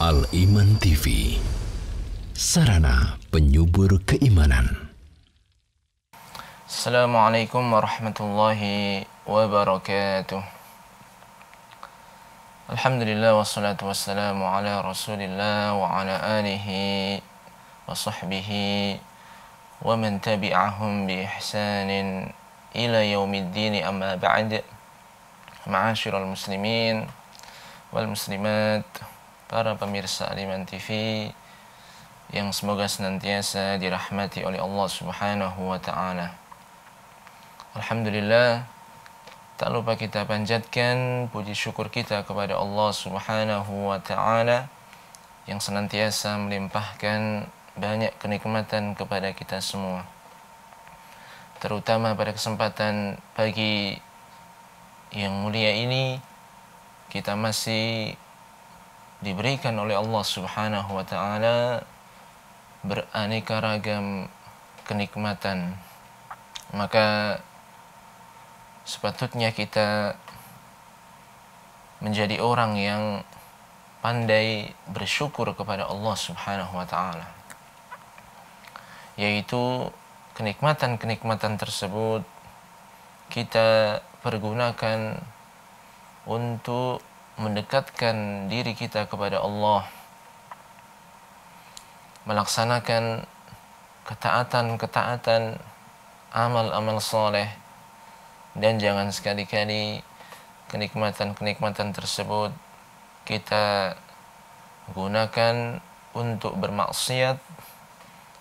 Al-Iman TV, sarana penyubur keimanan. Assalamualaikum warahmatullahi wabarakatuh. Alhamdulillah wassalatu wassalamu ala rasulillah wa ala alihi wa sahbihi wa man tabi'ahum bi ihsanin ila yaumiddin, amma ba'd. Ma'asyiral muslimin wal muslimat, para pemirsa Al-Iman TV yang semoga senantiasa dirahmati oleh Allah Subhanahu wa taala. Alhamdulillah, tak lupa kita panjatkan puji syukur kita kepada Allah Subhanahu wa taala yang senantiasa melimpahkan banyak kenikmatan kepada kita semua. Terutama pada kesempatan pagi yang mulia ini, kita masih diberikan oleh Allah Subhanahu wa taala beraneka ragam kenikmatan. Maka sepatutnya kita menjadi orang yang pandai bersyukur kepada Allah Subhanahu wa taala, yaitu kenikmatan-kenikmatan tersebut kita pergunakan untuk mendekatkan diri kita kepada Allah, melaksanakan ketaatan-ketaatan, amal-amal soleh, dan jangan sekali-kali kenikmatan-kenikmatan tersebut kita gunakan untuk bermaksiat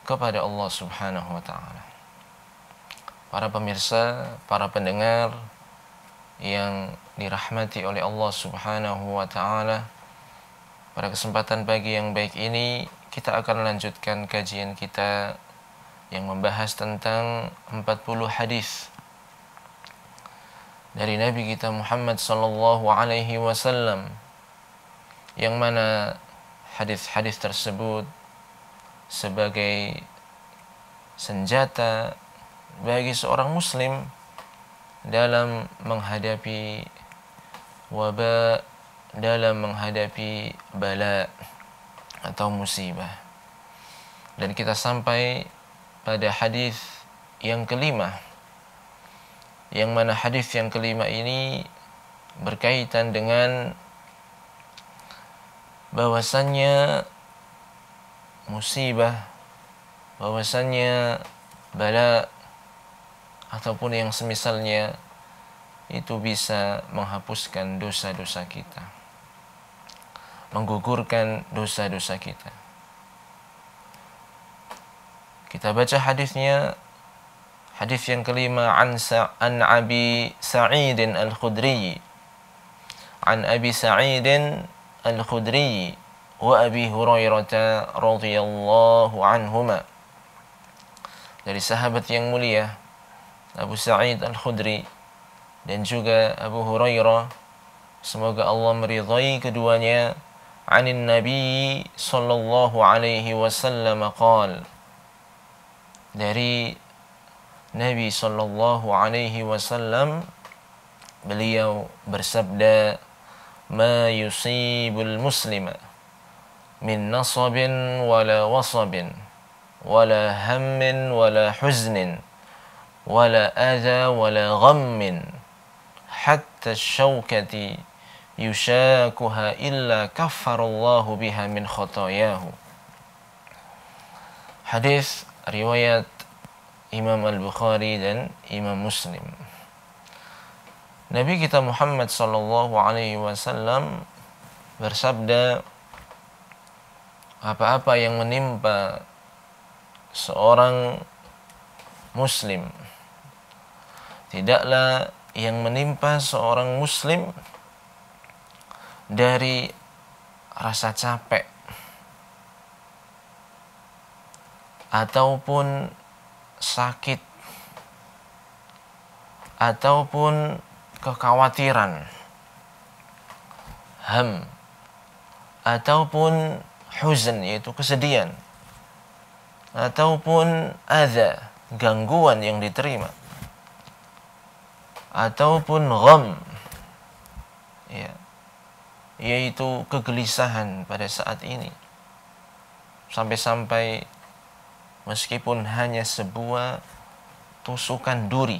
kepada Allah Subhanahu wa taala. Para pemirsa, para pendengar yang dirahmati oleh Allah Subhanahu wa taala, pada kesempatan pagi yang baik ini kita akan melanjutkan kajian kita yang membahas tentang 40 hadis dari Nabi kita Muhammad sallallahu alaihi wasallam, yang mana hadis-hadis tersebut sebagai senjata bagi seorang muslim dalam menghadapi wabah, dalam menghadapi bala atau musibah. Dan kita sampai pada hadis yang kelima, yang mana hadis yang kelima ini berkaitan dengan bahwasannya musibah, bahwasannya bala ataupun yang semisalnya itu bisa menghapuskan dosa-dosa kita, menggugurkan dosa-dosa kita. Kita baca hadisnya, hadis yang kelima, an Abi Sa'id al-Khudri, an Abi Sa'id al-Khudri wa Abi Hurairah radhiyallahu anhuma, dari sahabat yang mulia Abu Sa'id al-Khudri dan juga Abu Hurairah, semoga Allah meridhai keduanya, anin Nabi sallallahu alaihi wasallam qala, dari Nabi sallallahu alaihi wasallam beliau bersabda, ma yusibul muslima min nasabin wala wasabin wala hammin wala huznin wala adha wala ghammin hatta syaukati yushakuha illa kaffarallahu biha min khotayahu. Hadis riwayat Imam Al-Bukhari dan Imam Muslim. Nabi kita Muhammad sallallahu alaihi wasallam bersabda, apa-apa yang menimpa seorang muslim, tidaklah yang menimpa seorang muslim dari rasa capek ataupun sakit ataupun kekhawatiran, ham, ataupun huzn, yaitu kesedihan, ataupun adza, gangguan yang diterima, ataupun gham, ya, yaitu kegelisahan pada saat ini. Sampai-sampai meskipun hanya sebuah tusukan duri,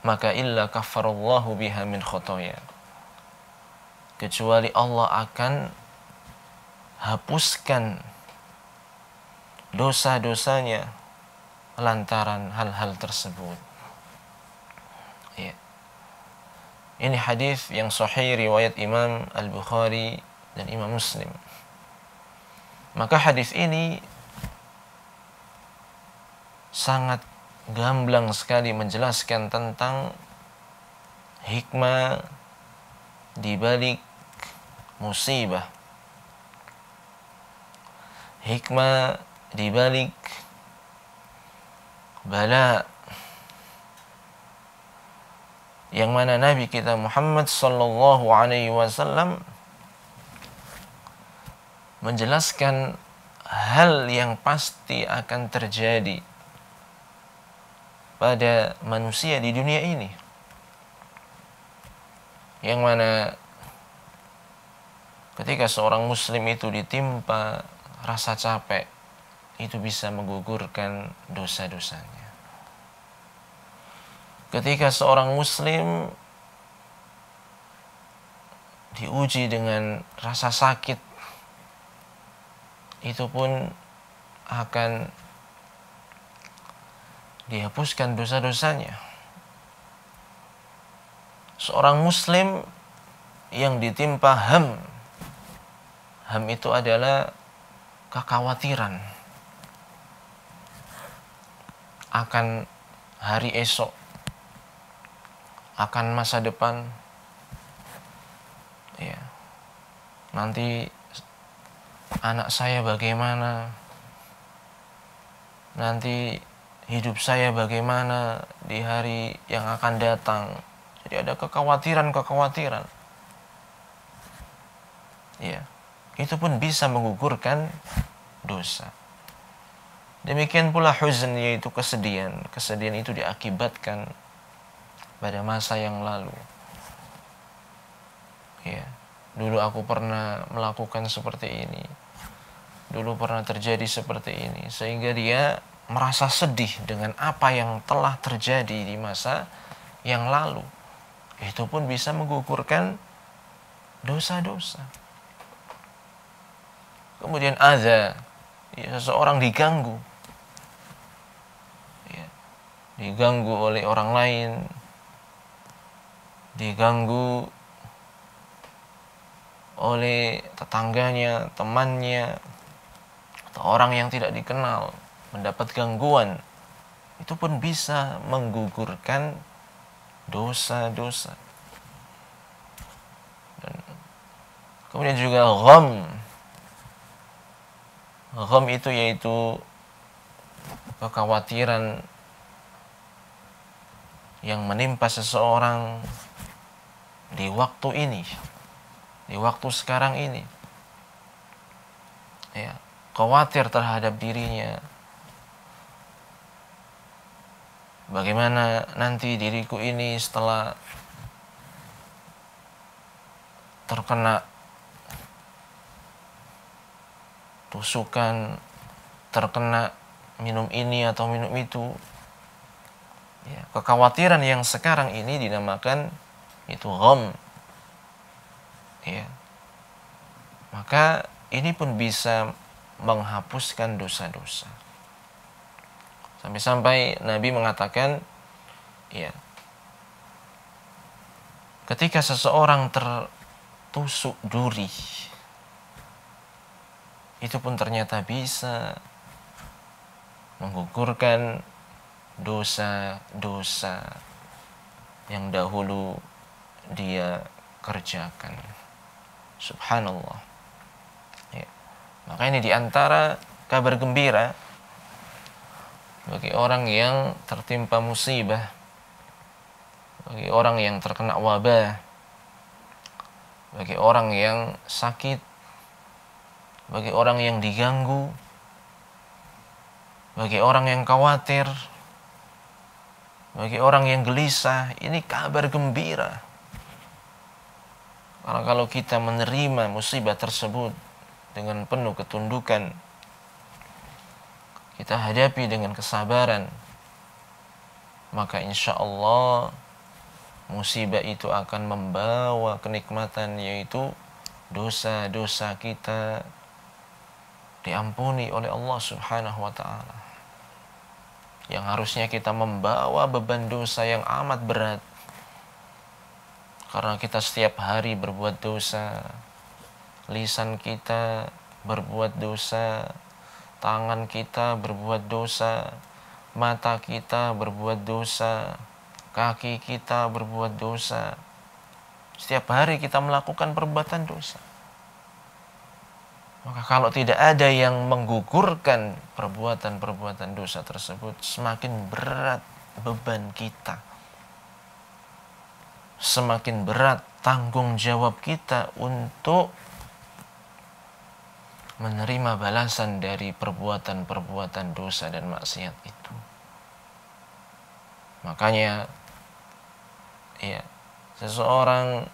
maka illa kafarallahu biha min khotoya, kecuali Allah akan hapuskan dosa-dosanya lantaran hal-hal tersebut. Ya. Ini hadis yang sahih riwayat Imam Al-Bukhari dan Imam Muslim. Maka hadis ini sangat gamblang sekali menjelaskan tentang hikmah di balik musibah, hikmah di balik bala, yang mana Nabi kita Muhammad sallallahu alaihi wasallam menjelaskan hal yang pasti akan terjadi pada manusia di dunia ini, yang mana ketika seorang muslim itu ditimpa rasa capek, itu bisa menggugurkan dosa-dosanya. Ketika seorang muslim diuji dengan rasa sakit, itu pun akan dihapuskan dosa-dosanya. Seorang muslim yang ditimpa ham itu adalah kekhawatiran akan hari esok, akan masa depan. Ya. Nanti anak saya bagaimana? Nanti hidup saya bagaimana di hari yang akan datang? Jadi ada kekhawatiran. Ya. Itu pun bisa menggugurkan dosa. Demikian pula huzn, yaitu kesedihan. Kesedihan itu diakibatkan pada masa yang lalu. Ya, dulu aku pernah melakukan seperti ini. Dulu pernah terjadi seperti ini. Sehingga dia merasa sedih dengan apa yang telah terjadi di masa yang lalu. Itu pun bisa menggugurkan dosa-dosa. Kemudian adza, ya, seseorang diganggu. Ya, diganggu oleh orang lain, diganggu oleh tetangganya, temannya, atau orang yang tidak dikenal, mendapat gangguan, itu pun bisa menggugurkan dosa-dosa. Dan kemudian juga gham itu yaitu kekhawatiran yang menimpa seseorang di waktu ini, di waktu sekarang ini. Ya, khawatir terhadap dirinya. Bagaimana nanti diriku ini setelah terkena tusukan, terkena minum ini atau minum itu. Ya, kekhawatiran yang sekarang ini dinamakan itu gham. Ya. Maka ini pun bisa menghapuskan dosa-dosa. Sampai-sampai Nabi mengatakan, ya, ketika seseorang tertusuk duri, itu pun ternyata bisa menggugurkan dosa-dosa yang dahulu dia kerjakan. Subhanallah. Ya. Maka ini diantara kabar gembira bagi orang yang tertimpa musibah, bagi orang yang terkena wabah, bagi orang yang sakit, bagi orang yang diganggu, bagi orang yang khawatir, bagi orang yang gelisah. Ini kabar gembira. Karena kalau kita menerima musibah tersebut dengan penuh ketundukan, kita hadapi dengan kesabaran, maka insya Allah musibah itu akan membawa kenikmatan, yaitu dosa-dosa kita diampuni oleh Allah Subhanahu wa ta'ala. Yang harusnya kita membawa beban dosa yang amat berat, karena kita setiap hari berbuat dosa. Lisan kita berbuat dosa, tangan kita berbuat dosa, mata kita berbuat dosa, kaki kita berbuat dosa. Setiap hari kita melakukan perbuatan dosa. Maka kalau tidak ada yang menggugurkan perbuatan-perbuatan dosa tersebut, semakin berat beban kita, semakin berat tanggung jawab kita untuk menerima balasan dari perbuatan-perbuatan dosa dan maksiat itu. Makanya ya, seseorang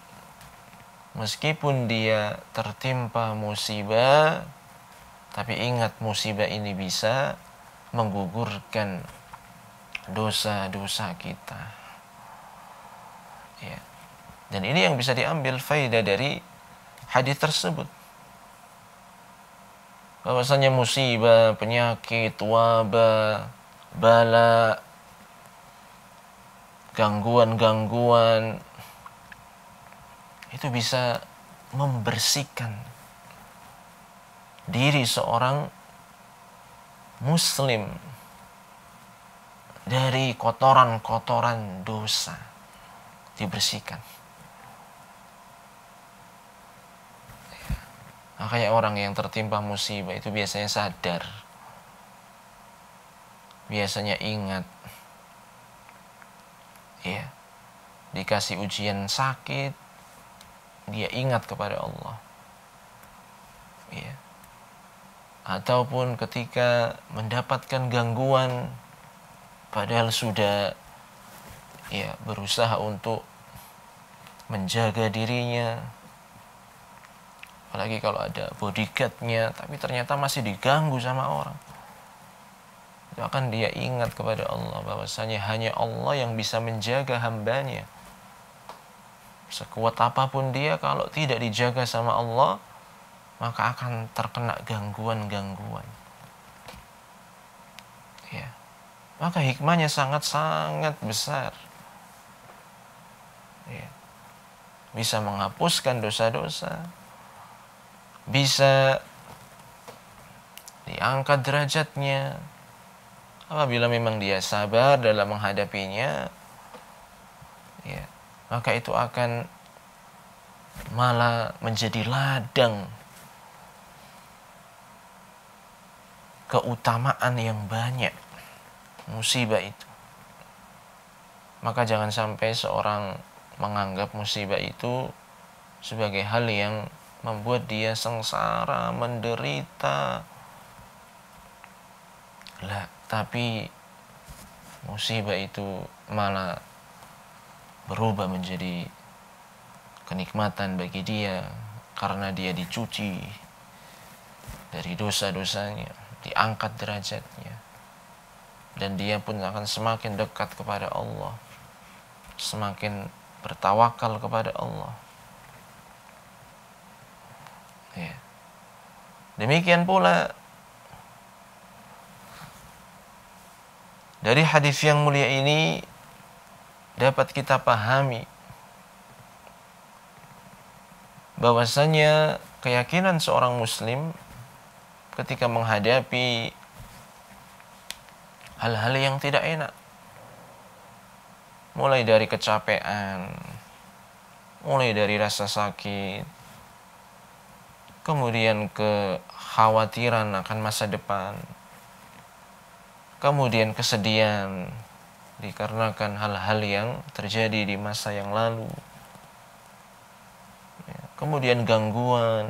meskipun dia tertimpa musibah, tapi ingat musibah ini bisa menggugurkan dosa-dosa kita. Ya. Dan ini yang bisa diambil faedah dari hadis tersebut. Bahwasanya musibah, penyakit, wabah, bala, gangguan-gangguan itu bisa membersihkan diri seorang muslim dari kotoran-kotoran dosa, dibersihkan. Makanya orang yang tertimpa musibah itu biasanya sadar, biasanya ingat, ya, dikasih ujian sakit, dia ingat kepada Allah, ya. Ataupun ketika mendapatkan gangguan, padahal sudah ya berusaha untuk menjaga dirinya, apalagi kalau ada bodyguardnya, tapi ternyata masih diganggu sama orang, itu akan dia ingat kepada Allah, bahwasanya hanya Allah yang bisa menjaga hambanya. Sekuat apapun dia, kalau tidak dijaga sama Allah, maka akan terkena gangguan-gangguan. Ya. Maka hikmahnya sangat-sangat besar. Ya. Bisa menghapuskan dosa-dosa, bisa diangkat derajatnya apabila memang dia sabar dalam menghadapinya, ya, maka itu akan malah menjadi ladang keutamaan yang banyak musibah itu. Maka jangan sampai seorang menganggap musibah itu sebagai hal yang membuat dia sengsara, menderita. Lah, tapi musibah itu malah berubah menjadi kenikmatan bagi dia, karena dia dicuci dari dosa-dosanya, diangkat derajatnya, dan dia pun akan semakin dekat kepada Allah, semakin bertawakal kepada Allah. Ya. Demikian pula dari hadis yang mulia ini dapat kita pahami bahwasanya keyakinan seorang muslim ketika menghadapi hal-hal yang tidak enak, mulai dari kecapean, mulai dari rasa sakit, kemudian kekhawatiran akan masa depan, kemudian kesedihan dikarenakan hal-hal yang terjadi di masa yang lalu, kemudian gangguan,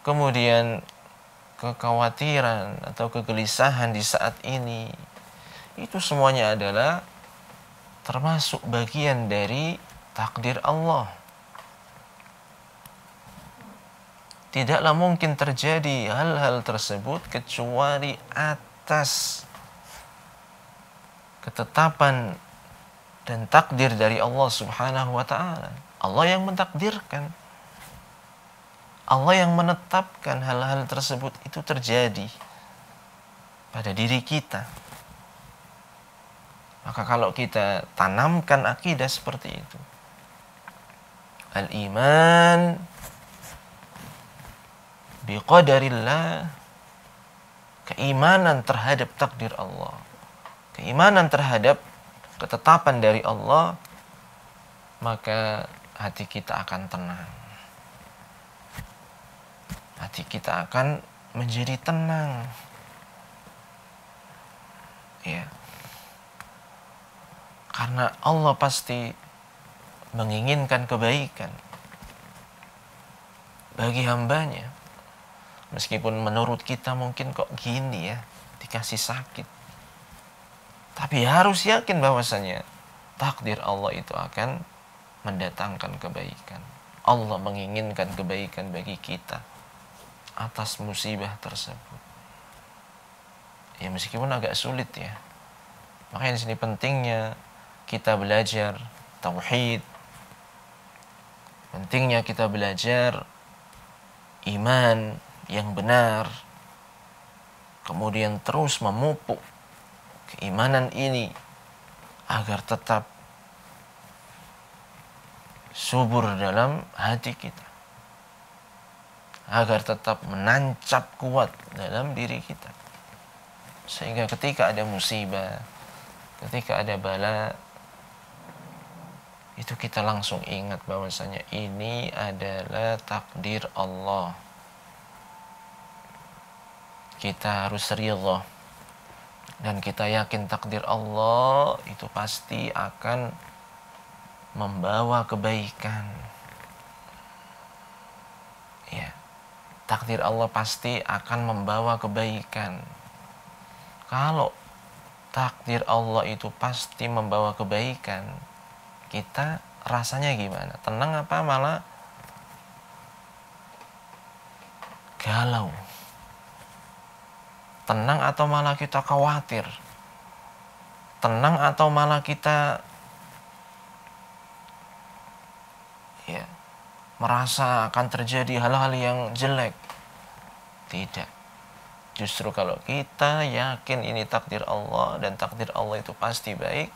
kemudian kekhawatiran atau kegelisahan di saat ini, itu semuanya adalah termasuk bagian dari takdir Allah. tidaklah mungkin terjadi hal-hal tersebut kecuali atas ketetapan dan takdir dari Allah Subhanahu wa taala. Allah yang mentakdirkan. Allah yang menetapkan hal-hal tersebut itu terjadi pada diri kita. Maka kalau kita tanamkan akidah seperti itu, al-iman biqadarillah, keimanan terhadap takdir Allah, keimanan terhadap ketetapan dari Allah, maka hati kita akan tenang. Hati kita akan menjadi tenang. Ya. Karena Allah pasti menginginkan kebaikan bagi hambanya. Meskipun menurut kita mungkin kok gini ya, dikasih sakit. Tapi harus yakin bahwasanya takdir Allah itu akan mendatangkan kebaikan. Allah menginginkan kebaikan bagi kita atas musibah tersebut. Ya meskipun agak sulit ya. Makanya di sini pentingnya kita belajar tauhid. Pentingnya kita belajar iman yang benar. Kemudian terus memupuk keimanan ini agar tetap subur dalam hati kita, agar tetap menancap kuat dalam diri kita, sehingga ketika ada musibah, ketika ada bala, itu kita langsung ingat bahwasanya ini adalah takdir Allah. Kita harus ridha dan kita yakin takdir Allah itu pasti akan membawa kebaikan. Ya. Takdir Allah pasti akan membawa kebaikan. Kalau takdir Allah itu pasti membawa kebaikan, kita rasanya gimana? Tenang apa malah galau? Tenang atau malah kita khawatir? Tenang atau malah kita merasa akan terjadi hal-hal yang jelek? Tidak. Justru kalau kita yakin ini takdir Allah dan takdir Allah itu pasti baik,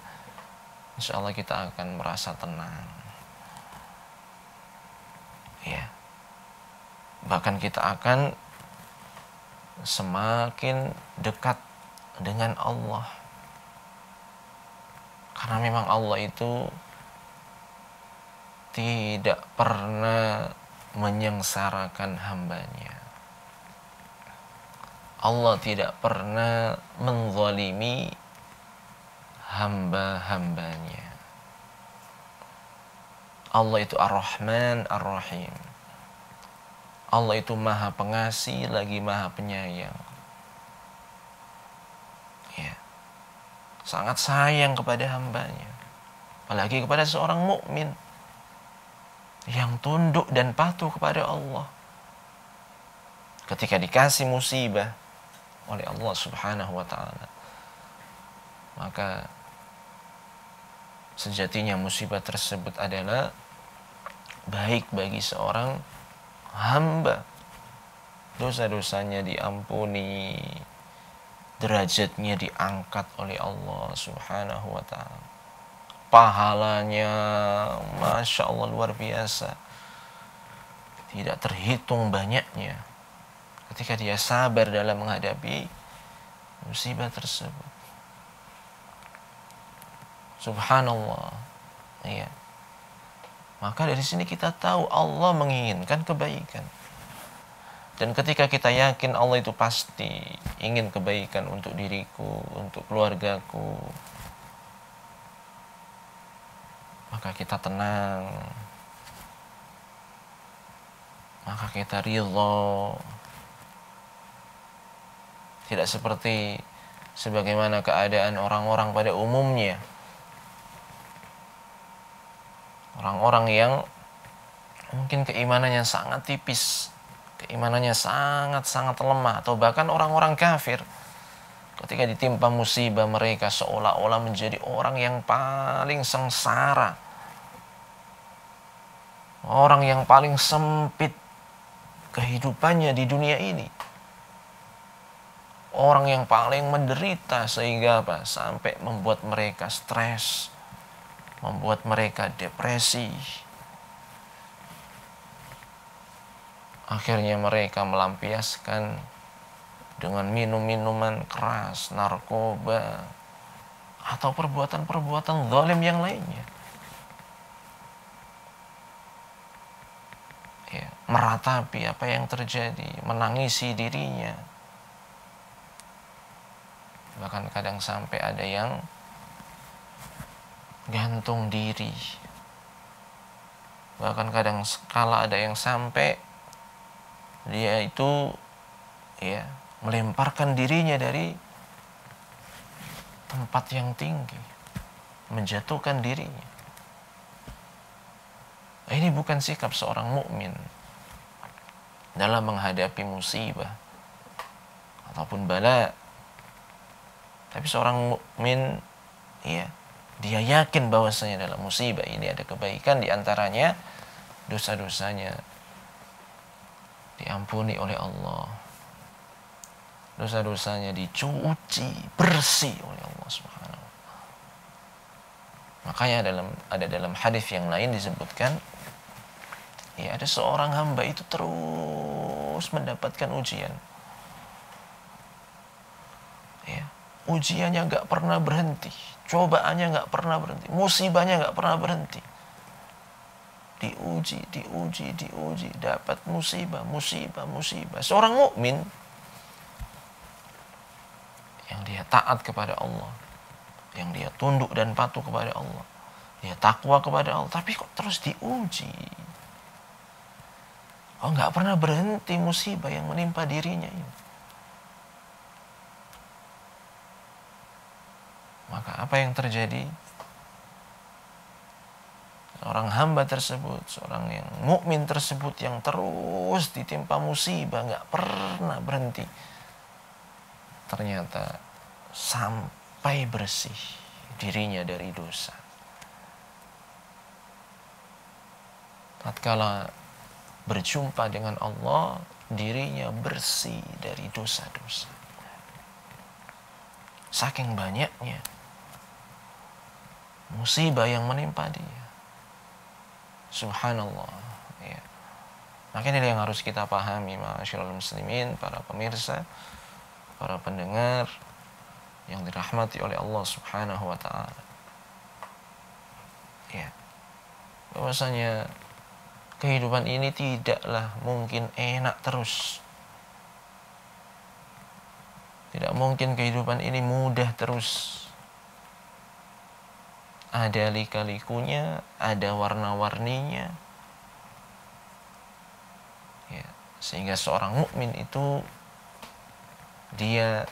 insya Allah kita akan merasa tenang. Ya. Bahkan kita akan semakin dekat dengan Allah. Karena memang Allah itu tidak pernah menyengsarakan hambanya. Allah tidak pernah menzalimi hamba-hambanya. Allah itu Ar-Rahman Ar-Rahim. Allah itu maha pengasih lagi maha penyayang. Ya. Sangat sayang kepada hambanya. Apalagi kepada seorang mukmin yang tunduk dan patuh kepada Allah. Ketika dikasih musibah oleh Allah Subhanahu wa taala, maka sejatinya musibah tersebut adalah baik bagi seorang hamba. Dosa-dosanya diampuni, derajatnya diangkat oleh Allah Subhanahu wa taala. Pahalanya Masya Allah luar biasa, tidak terhitung banyaknya ketika dia sabar dalam menghadapi musibah tersebut. Subhanallah. Iya. Maka dari sini kita tahu Allah menginginkan kebaikan. Dan ketika kita yakin Allah itu pasti ingin kebaikan untuk diriku, untuk keluargaku, maka kita tenang, maka kita ridha. Tidak seperti sebagaimana keadaan orang-orang pada umumnya. Orang-orang yang mungkin keimanannya sangat tipis, keimanannya sangat-sangat lemah, atau bahkan orang-orang kafir ketika ditimpa musibah mereka seolah-olah menjadi orang yang paling sengsara, orang yang paling sempit kehidupannya di dunia ini, orang yang paling menderita, sehingga apa? Sampai membuat mereka stres, membuat mereka depresi. Akhirnya mereka melampiaskan dengan minum-minuman keras, narkoba, atau perbuatan-perbuatan zalim yang lainnya. Ya, meratapi apa yang terjadi, menangisi dirinya. Bahkan kadang sampai ada yang gantung diri. Bahkan kadang kala ada yang sampai dia itu ya melemparkan dirinya dari tempat yang tinggi, menjatuhkan dirinya. Ini bukan sikap seorang mukmin dalam menghadapi musibah ataupun bala. Tapi seorang mukmin ya, dia yakin bahwasanya dalam musibah ini ada kebaikan, di antaranya dosa-dosanya diampuni oleh Allah. Dosa-dosanya dicuci bersih oleh Allah Subhanahu wa ta'ala. Makanya ada dalam hadis yang lain disebutkan, ya, ada seorang hamba itu terus mendapatkan ujian. Ya, ujiannya nggak pernah berhenti, cobaannya nggak pernah berhenti, musibahnya nggak pernah berhenti. Diuji, dapat musibah. Seorang mukmin yang dia taat kepada Allah, yang dia tunduk dan patuh kepada Allah, dia takwa kepada Allah, tapi kok terus diuji. Oh, nggak pernah berhenti musibah yang menimpa dirinya ini. Maka apa yang terjadi? Seorang hamba tersebut, seorang yang mukmin tersebut yang terus ditimpa musibah, nggak pernah berhenti, ternyata sampai bersih dirinya dari dosa. Tatkala berjumpa dengan Allah, dirinya bersih dari dosa-dosa. Saking banyaknya musibah yang menimpa dia. Subhanallah, ya. Makanya ini yang harus kita pahami, ma'asyiral muslimin, para pemirsa, para pendengar yang dirahmati oleh Allah Subhanahu wa ta'ala. Ya. Bahwasanya kehidupan ini tidaklah mungkin enak terus. Tidak mungkin kehidupan ini mudah terus. Ada lika-likunya, ada warna-warninya. Ya, sehingga seorang mukmin itu dia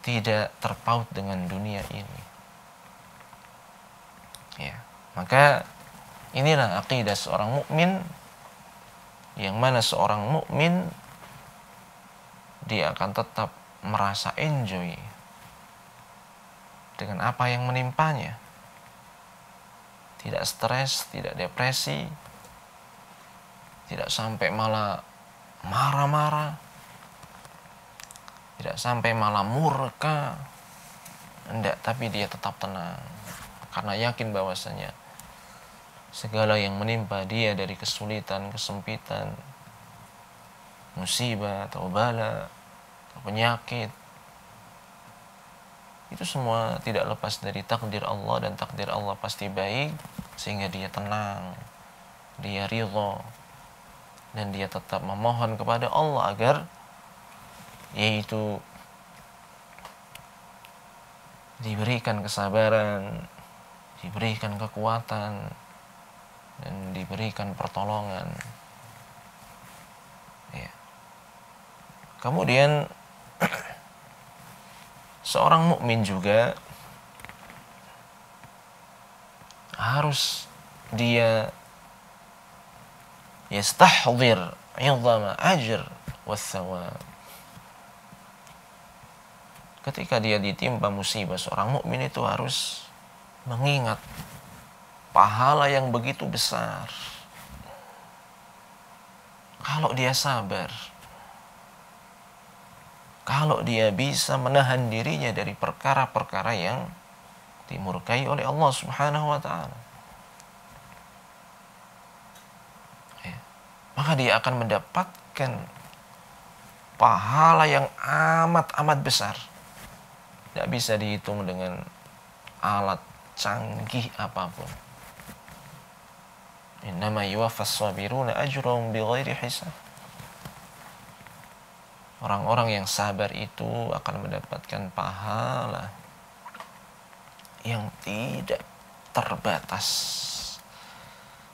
tidak terpaut dengan dunia ini. Ya, maka inilah akidah seorang mukmin, yang mana seorang mukmin dia akan tetap merasa enjoy dengan apa yang menimpanya. Tidak stres, tidak depresi, tidak sampai malah marah-marah, tidak sampai malah murka. Enggak, tapi dia tetap tenang karena yakin bahwasanya segala yang menimpa dia dari kesulitan, kesempitan, musibah atau bala atau penyakit, itu semua tidak lepas dari takdir Allah, dan takdir Allah pasti baik, sehingga dia tenang, dia ridha, dan dia tetap memohon kepada Allah agar yaitu diberikan kesabaran, diberikan kekuatan, dan diberikan pertolongan. Ya. Kemudian seorang mukmin juga harus dia yastahdir 'idhama ajr wathawab. Ketika dia ditimpa musibah, seorang mukmin itu harus mengingat pahala yang begitu besar. Kalau dia sabar, kalau dia bisa menahan dirinya dari perkara-perkara yang dimurkai oleh Allah Subhanahu wa taala, ya, maka dia akan mendapatkan pahala yang amat besar. Tidak bisa dihitung dengan alat canggih apapun. Innama yuwaffas sabiruna ajrahum bighairi hisab. Orang-orang yang sabar itu akan mendapatkan pahala yang tidak terbatas,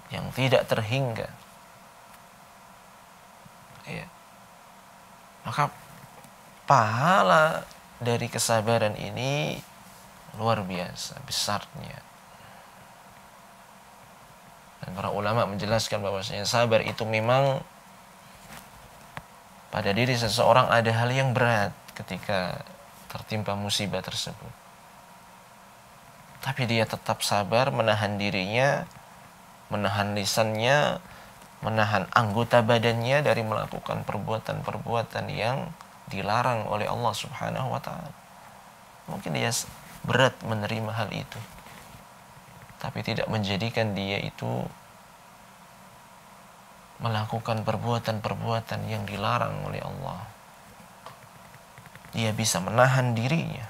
yang tidak terhingga. Ya. Maka pahala dari kesabaran ini luar biasa besarnya. Dan para ulama menjelaskan bahwasanya sabar itu memang pada diri seseorang ada hal yang berat ketika tertimpa musibah tersebut. Tapi dia tetap sabar, menahan dirinya, menahan lisannya, menahan anggota badannya dari melakukan perbuatan-perbuatan yang dilarang oleh Allah Subhanahu wa taala. Mungkin dia berat menerima hal itu, tapi tidak menjadikan dia itu melakukan perbuatan-perbuatan yang dilarang oleh Allah. Dia bisa menahan dirinya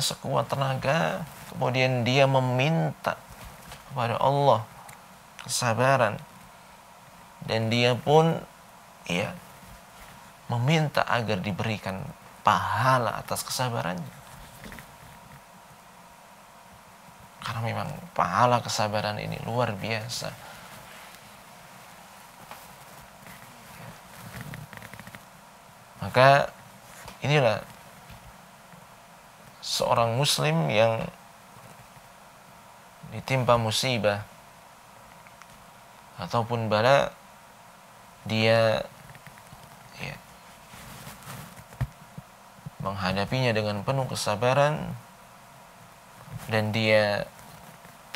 sekuat tenaga, kemudian dia meminta kepada Allah kesabaran, dan dia pun meminta agar diberikan pahala atas kesabarannya. Karena memang pahala kesabaran ini luar biasa. Maka inilah seorang muslim yang ditimpa musibah ataupun bala, dia menghadapinya dengan penuh kesabaran, dan dia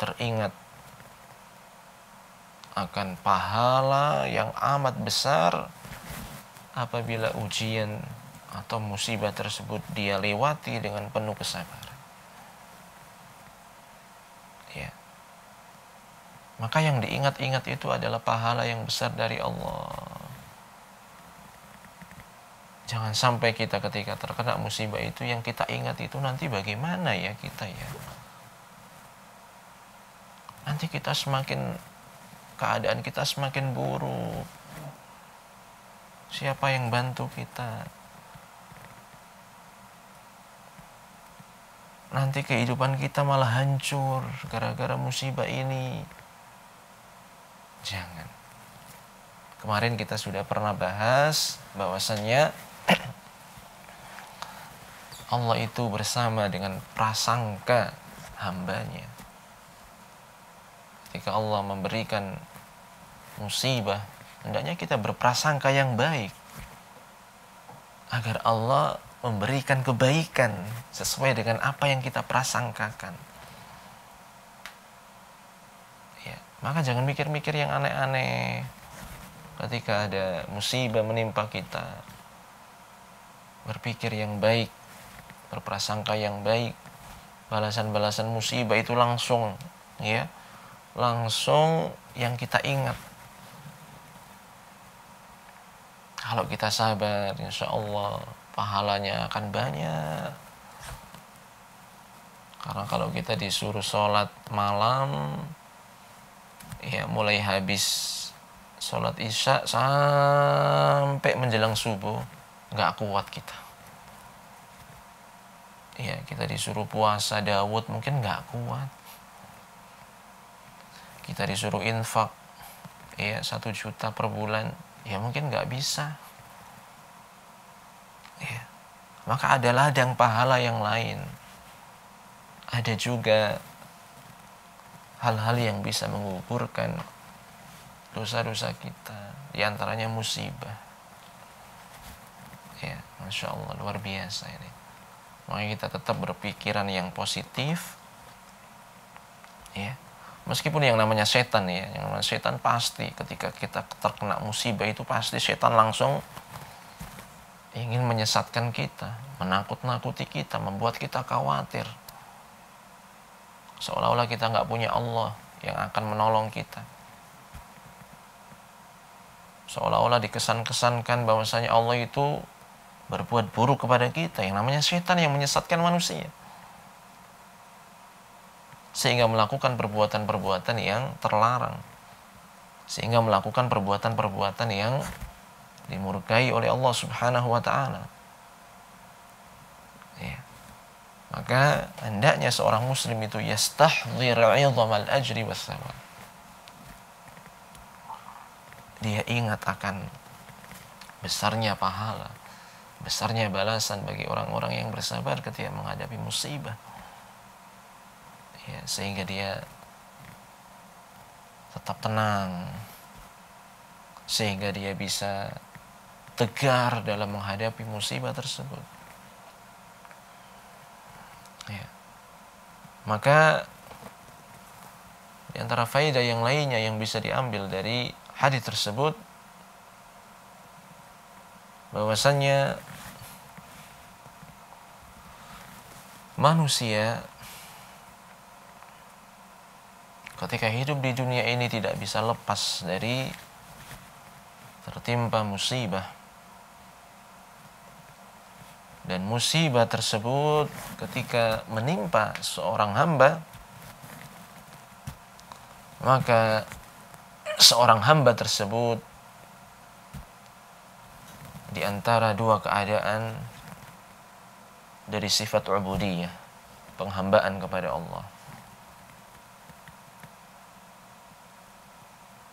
teringat akan pahala yang amat besar apabila ujian atau musibah tersebut dia lewati dengan penuh kesabaran. Ya. Maka yang diingat-ingat itu adalah pahala yang besar dari Allah. Jangan sampai kita ketika terkena musibah itu yang kita ingat itu nanti bagaimana ya kita ya. Nanti kita keadaan kita semakin buruk. Siapa yang bantu kita? Nanti kehidupan kita malah hancur gara-gara musibah ini. Jangan. Kemarin kita sudah pernah bahas bahwasannya Allah itu bersama dengan prasangka hambanya. Ketika Allah memberikan musibah, hendaknya kita berprasangka yang baik agar Allah memberikan kebaikan sesuai dengan apa yang kita prasangkakan. Ya, maka jangan mikir-mikir yang aneh-aneh ketika ada musibah menimpa kita. Berpikir yang baik, berprasangka yang baik. Balasan-balasan musibah itu langsung yang kita ingat. Kalau kita sabar, insya Allah pahalanya akan banyak. Karena kalau kita disuruh sholat malam, mulai habis sholat isya sampai menjelang subuh, nggak kuat kita. Kita disuruh puasa Daud, mungkin nggak kuat. Kita disuruh infak 1 juta per bulan, mungkin nggak bisa. Maka ada ladang pahala yang lain. Ada juga hal-hal yang bisa menggugurkan dosa-dosa kita, di antaranya musibah. Ya, Masya Allah, luar biasa ini. Makanya kita tetap berpikiran yang positif. Ya, meskipun yang namanya setan ya, yang namanya setan pasti ketika kita terkena musibah itu pasti setan langsung ingin menyesatkan kita, menakut-nakuti kita, membuat kita khawatir. Seolah-olah kita nggak punya Allah yang akan menolong kita. Seolah-olah dikesan-kesankan bahwasanya Allah itu berbuat buruk kepada kita. Yang namanya setan yang menyesatkan manusia, sehingga melakukan perbuatan-perbuatan yang terlarang, sehingga melakukan perbuatan-perbuatan yang dimurkai oleh Allah Subhanahu wa ta'ala. Ya. Maka hendaknya seorang muslim itu yastahdzir 'idhamal ajri was thawab. Dia ingat akan besarnya pahala, besarnya balasan bagi orang-orang yang bersabar ketika menghadapi musibah. Ya, sehingga dia tetap tenang, sehingga dia bisa tegar dalam menghadapi musibah tersebut. Ya. Maka di antara faedah yang lainnya yang bisa diambil dari hadis tersebut, bahwasannya manusia ketika hidup di dunia ini tidak bisa lepas dari tertimpa musibah. Dan musibah tersebut ketika menimpa seorang hamba, maka seorang hamba tersebut di antara dua keadaan dari sifat ubudiyah, penghambaan kepada Allah.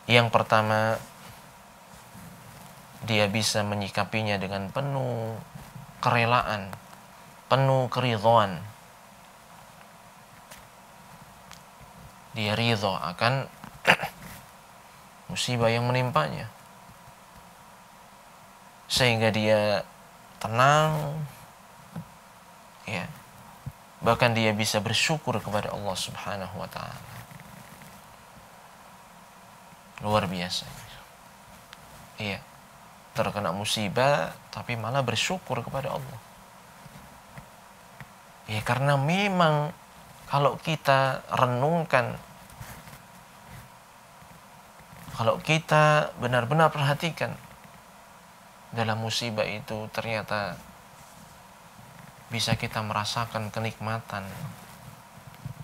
Yang pertama, dia bisa menyikapinya dengan penuh kerelaan, penuh keridhaan. Dia ridha akan musibah yang menimpanya, sehingga dia tenang, ya, bahkan dia bisa bersyukur kepada Allah Subhanahu wa ta'ala. Luar biasa. Iya, terkena musibah tapi malah bersyukur kepada Allah. Ya, karena memang kalau kita renungkan, kalau kita benar-benar perhatikan, dalam musibah itu ternyata bisa kita merasakan kenikmatan.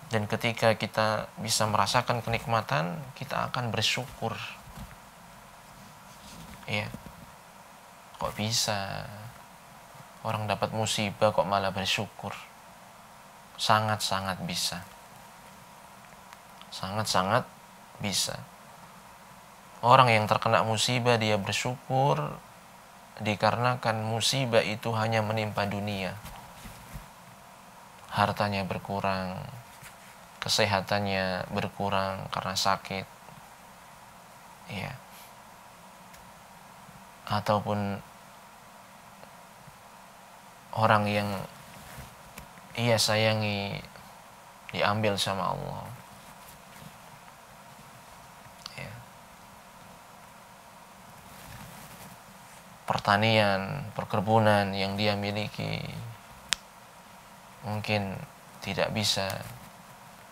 Dan ketika kita bisa merasakan kenikmatan, kita akan bersyukur. Ya, kok bisa orang dapat musibah kok malah bersyukur? Sangat-sangat bisa. Sangat-sangat bisa. Orang yang terkena musibah dia bersyukur dikarenakan musibah itu hanya menimpa dunia. Hartanya berkurang, kesehatannya berkurang karena sakit, ya, ataupun orang yang ia sayangi diambil sama Allah, ya. Pertanian, perkebunan yang dia miliki mungkin tidak bisa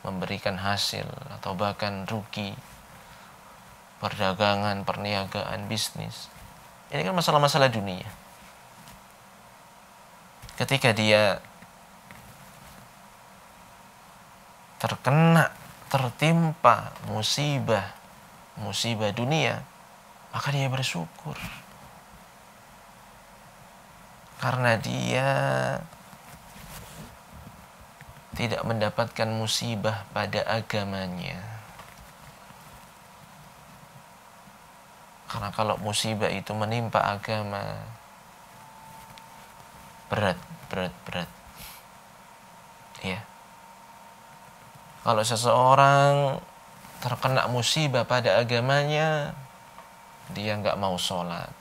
memberikan hasil atau bahkan rugi. Perdagangan, perniagaan, bisnis, ini kan masalah-masalah dunia. Ketika dia tertimpa musibah dunia, maka dia bersyukur karena dia tidak mendapatkan musibah pada agamanya. Karena kalau musibah itu menimpa agama, berat. Ya. Kalau seseorang terkena musibah pada agamanya, dia nggak mau sholat,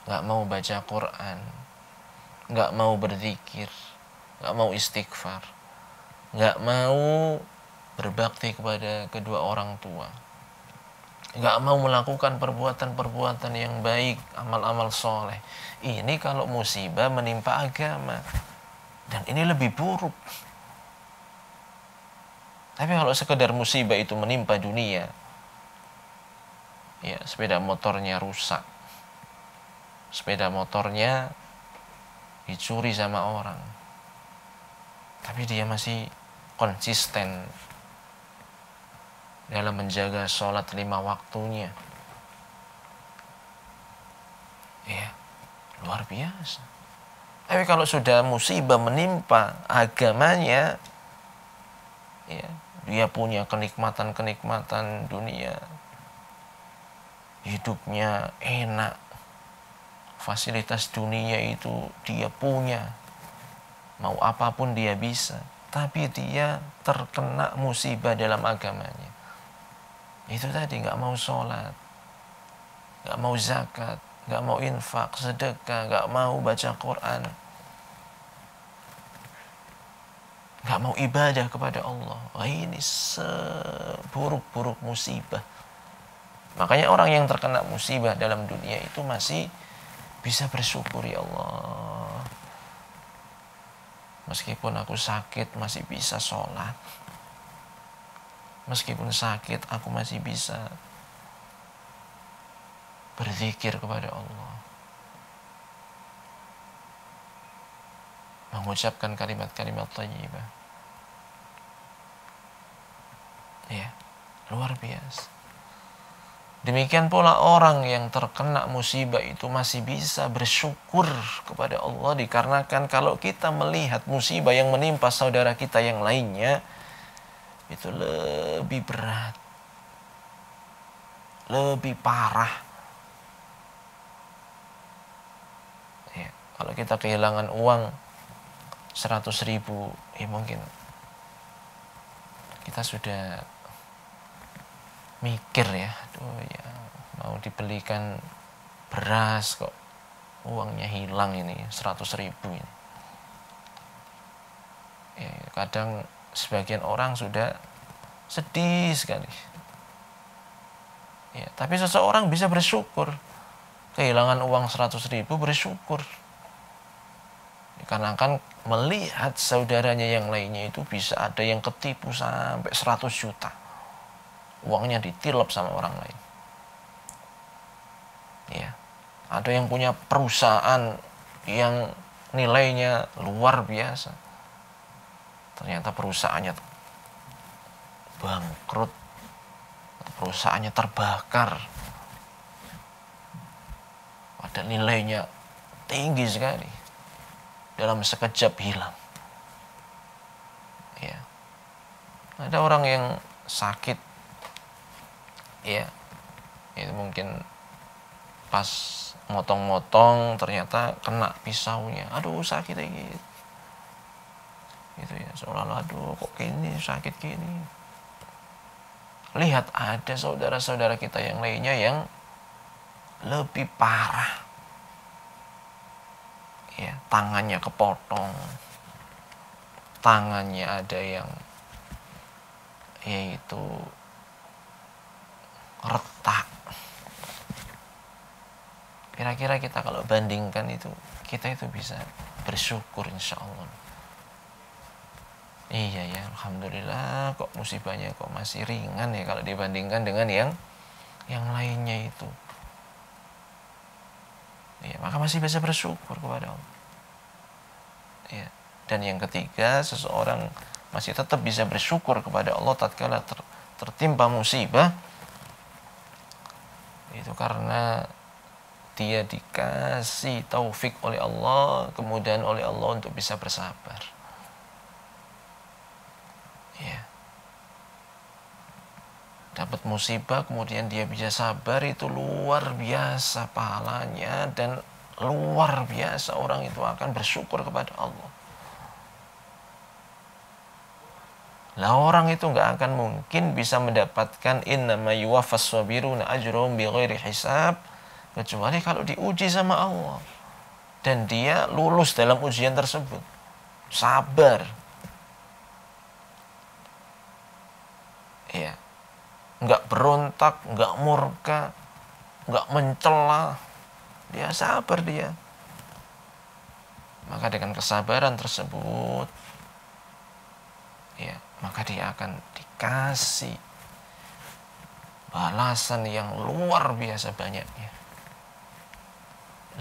nggak mau baca Quran, nggak mau berzikir, nggak mau istighfar, nggak mau berbakti kepada kedua orang tua, nggak mau melakukan perbuatan-perbuatan yang baik, amal-amal soleh. Ini kalau musibah menimpa agama, dan ini lebih buruk. Tapi kalau sekedar musibah itu menimpa dunia, ya sepeda motornya rusak, sepeda motornya dicuri sama orang, tapi dia masih konsisten dalam menjaga sholat 5 waktunya, ya luar biasa. Tapi kalau sudah musibah menimpa agamanya, ya dia punya kenikmatan-kenikmatan dunia, hidupnya enak, fasilitas dunia itu dia punya, mau apapun dia bisa, tapi dia terkena musibah dalam agamanya. Itu tadi, nggak mau sholat, nggak mau zakat, nggak mau infak, sedekah, nggak mau baca Quran, nggak mau ibadah kepada Allah. Wah, ini seburuk-buruk musibah. Makanya orang yang terkena musibah dalam dunia itu masih bisa bersyukur, ya Allah, meskipun aku sakit masih bisa sholat, meskipun sakit aku masih bisa berzikir kepada Allah, mengucapkan kalimat-kalimat thayyibah. Ya, luar biasa. Demikian pula orang yang terkena musibah itu masih bisa bersyukur kepada Allah, dikarenakan kalau kita melihat musibah yang menimpa saudara kita yang lainnya itu lebih berat, lebih parah. Ya, kalau kita kehilangan uang 100.000, ya mungkin kita sudah mikir ya, aduh ya, mau dibelikan beras kok uangnya hilang ini 100.000 ini. Ya, kadang sebagian orang sudah sedih sekali. Ya, tapi seseorang bisa bersyukur, kehilangan uang 100.000 bersyukur. Ya, karena kan melihat saudaranya yang lainnya itu bisa ada yang ketipu sampai 100 juta. Uangnya ditilep sama orang lain. Ya, ada yang punya perusahaan yang nilainya luar biasa, ternyata perusahaannya bangkrut, perusahaannya terbakar, ada nilainya tinggi sekali, dalam sekejap hilang. Ya, ada orang yang sakit, ya, itu mungkin pas motong-motong ternyata kena pisaunya, aduh sakit lagi, gitu ya, seolah-olah aduh kok gini, sakit gini. Lihat ada saudara-saudara kita yang lainnya yang lebih parah, ya, tangannya kepotong, tangannya ada yang yaitu retak. Kira-kira kita kalau bandingkan itu, kita itu bisa bersyukur insya Allah. Iya ya, alhamdulillah kok musibahnya kok masih ringan ya kalau dibandingkan dengan yang lainnya itu. Ya, maka masih bisa bersyukur kepada Allah. Ya. Dan yang ketiga, seseorang masih tetap bisa bersyukur kepada Allah tatkala tertimpa musibah, itu karena dia dikasih taufik oleh Allah, kemudian oleh Allah untuk bisa bersabar. Ya. Dapat musibah kemudian dia bisa sabar, itu luar biasa pahalanya, dan luar biasa orang itu akan bersyukur kepada Allah. Lah orang itu nggak akan mungkin bisa mendapatkan innama yuwaffas sabiruna ajrahum bighairi hisab kecuali kalau diuji sama Allah dan dia lulus dalam ujian tersebut. Sabar. Ya. Nggak berontak, nggak murka, nggak mencela. Dia sabar dia. Maka dengan kesabaran tersebut, ya, maka dia akan dikasih balasan yang luar biasa banyaknya.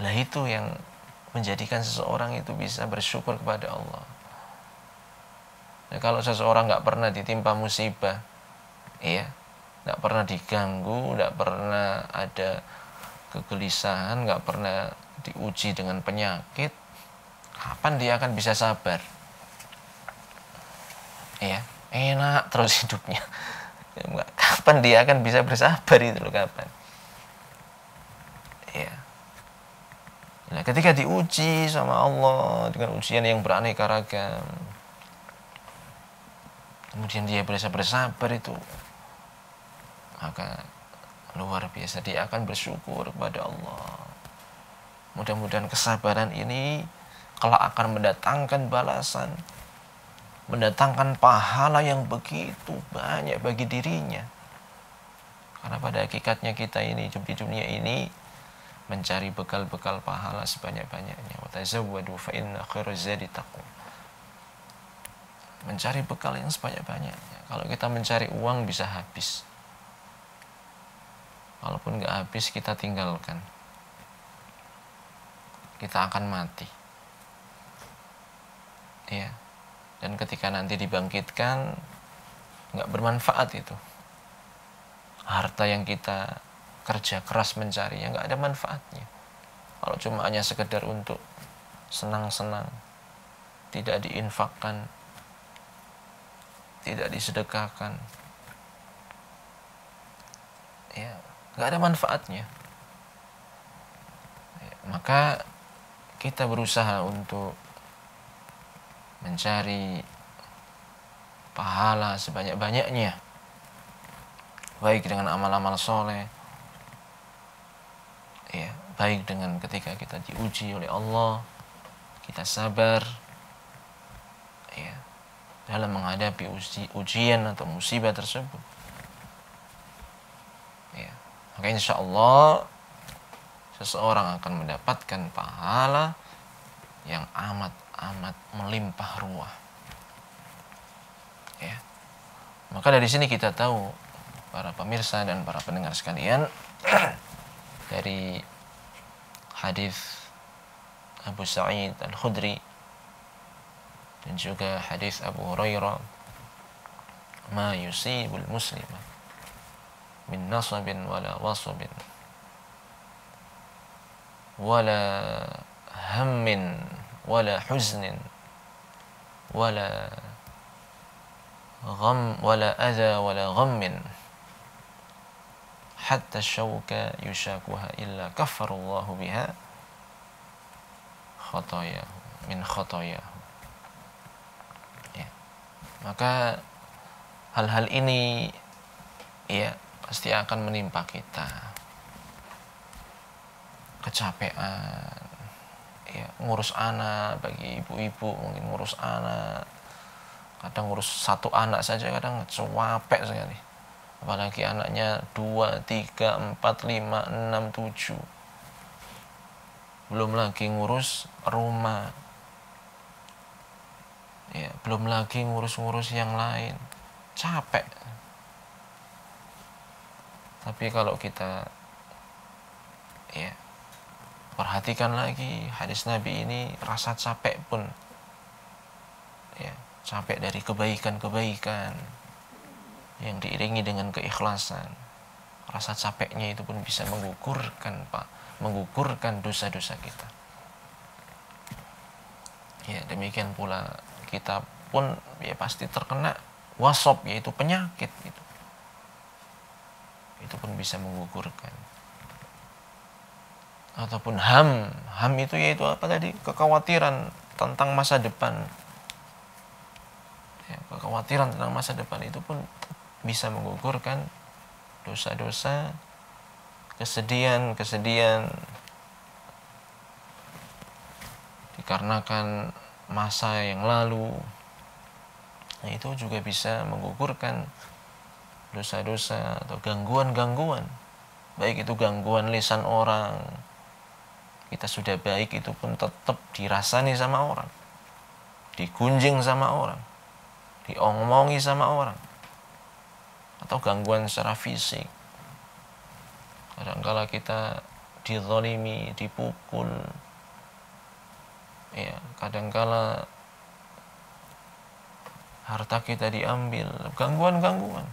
Lah itu yang menjadikan seseorang itu bisa bersyukur kepada Allah. Nah, kalau seseorang nggak pernah ditimpa musibah, ya, nggak pernah diganggu, nggak pernah ada kegelisahan, nggak pernah diuji dengan penyakit, kapan dia akan bisa sabar? Ya, enak terus hidupnya. Kapan dia akan bisa bersabar itu loh, kapan? Ya. Nah, ketika diuji sama Allah dengan ujian yang beraneka ragam, kemudian dia bisa bersabar itu, maka luar biasa dia akan bersyukur kepada Allah. Mudah-mudahan kesabaran ini kelak akan mendatangkan balasan, mendatangkan pahala yang begitu banyak bagi dirinya. Karena pada hakikatnya kita ini di dunia ini mencari bekal-bekal pahala sebanyak-banyaknya. Wa tazawwadu fa inna khairaz zadi taqwa. Mencari bekal yang sebanyak-banyaknya. Kalau kita mencari uang bisa habis. Walaupun nggak habis kita tinggalkan. Kita akan mati. Ya. Dan ketika nanti dibangkitkan, nggak bermanfaat itu. Harta yang kita kerja keras mencarinya nggak ada manfaatnya. Kalau cuma hanya sekedar untuk senang-senang, tidak diinfakkan, tidak disedekahkan, ya nggak ada manfaatnya. Ya, maka kita berusaha untuk mencari pahala sebanyak-banyaknya, baik dengan amal-amal soleh, ya, baik dengan ketika kita diuji oleh Allah, kita sabar, ya, dalam menghadapi ujian atau musibah tersebut. Ya, maka insya Allah seseorang akan mendapatkan pahala yang amat melimpah ruah. Ya, maka dari sini kita tahu, para pemirsa dan para pendengar sekalian, dari hadis Abu Sa'id Al-Khudri dan juga hadis Abu Hurairah, ma yusibul muslima min nasabin wala wasabin wala hammin wala huznin wala gham wala adha wala ghammin hatta syauka yushakuha illa kaffarallahu biha khotoyahu min khotoyahu. Ya. Maka hal-hal ini, ya, pasti akan menimpa kita. Kecapean, ya, ngurus anak, bagi ibu-ibu mungkin ngurus anak, kadang ngurus satu anak saja kadang capek sekali. Apalagi anaknya 2, 3, 4, 5, 6, 7. Belum lagi ngurus rumah. Ya, belum lagi ngurus-ngurus yang lain. Capek. Tapi kalau kita, ya, perhatikan lagi hadis Nabi ini, rasa capek pun, ya, capek dari kebaikan-kebaikan yang diiringi dengan keikhlasan, rasa capeknya itu pun bisa menggugurkan dosa-dosa kita. Ya, demikian pula kita pun, ya, pasti terkena wasab, yaitu penyakit gitu. Itu pun bisa menggugurkan. Ataupun ham itu yaitu apa tadi? Kekhawatiran tentang masa depan. Ya, kekhawatiran tentang masa depan itu pun bisa menggugurkan dosa-dosa, kesedihan dikarenakan masa yang lalu. Nah, itu juga bisa menggugurkan dosa-dosa atau gangguan-gangguan, baik itu gangguan lisan orang, kita sudah baik itu pun tetap dirasani sama orang, digunjing sama orang, diomongi sama orang, atau gangguan secara fisik. Kadangkala kita dizalimi, dipukul, ya, kadangkala harta kita diambil, gangguan-gangguan.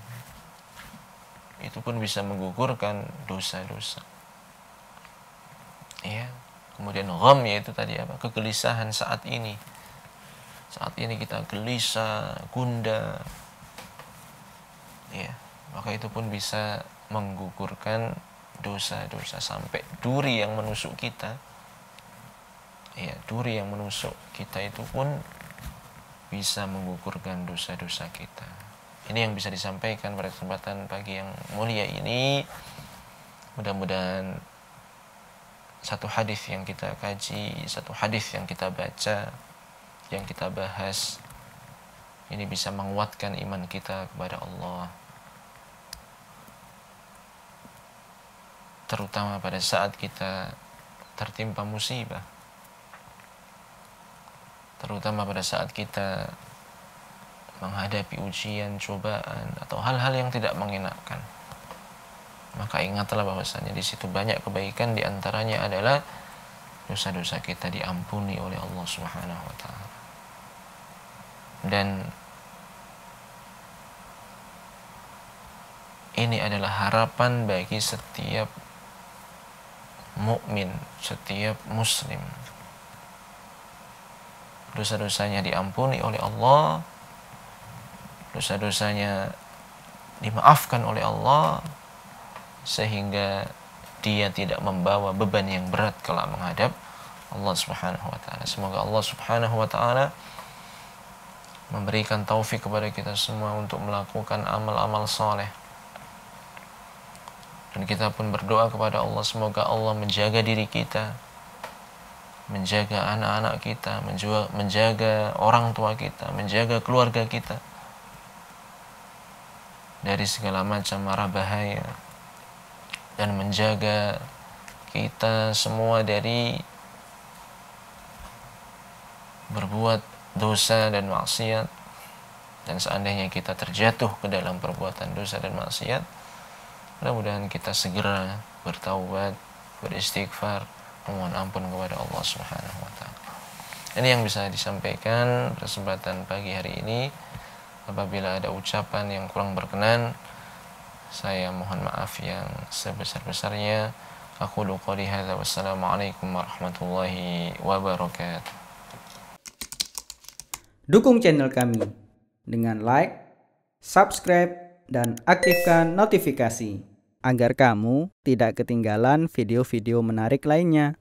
Itu pun bisa menggugurkan dosa-dosa. Ya, kemudian gham, yaitu tadi apa? Kegelisahan saat ini. Saat ini kita gelisah, gundah. Ya, maka itu pun bisa menggugurkan dosa-dosa sampai duri yang menusuk kita. Ya, duri yang menusuk kita itu pun bisa menggugurkan dosa-dosa kita. Ini yang bisa disampaikan pada kesempatan pagi yang mulia ini. Mudah-mudahan satu hadis yang kita kaji, satu hadis yang kita baca, yang kita bahas, ini bisa menguatkan iman kita kepada Allah, terutama pada saat kita tertimpa musibah, terutama pada saat kita menghadapi ujian, cobaan, atau hal-hal yang tidak mengenakan. Maka ingatlah bahwasanya di situ banyak kebaikan, di antaranya adalah dosa-dosa kita diampuni oleh Allah Subhanahu wa taala. Dan ini adalah harapan bagi setiap mukmin, setiap muslim. Dosa-dosanya diampuni oleh Allah, dosa-dosanya dimaafkan oleh Allah, sehingga dia tidak membawa beban yang berat kala menghadap Allah Subhanahu wa taala. Semoga Allah Subhanahu wa taala memberikan taufik kepada kita semua untuk melakukan amal-amal saleh. Dan kita pun berdoa kepada Allah, semoga Allah menjaga diri kita, menjaga anak-anak kita, menjaga orang tua kita, menjaga keluarga kita dari segala macam mara bahaya, dan menjaga kita semua dari berbuat dosa dan maksiat. Dan seandainya kita terjatuh ke dalam perbuatan dosa dan maksiat, mudah-mudahan kita segera bertaubat, beristighfar, memohon ampun kepada Allah Subhanahu wa taala. Ini yang bisa disampaikan kesempatan pagi hari ini. Apabila ada ucapan yang kurang berkenan, saya mohon maaf yang sebesar-besarnya. Aku qouli hadza, wassalamualaikum warahmatullahi wabarakatuh. Dukung channel kami dengan like, subscribe, dan aktifkan notifikasi agar kamu tidak ketinggalan video-video menarik lainnya.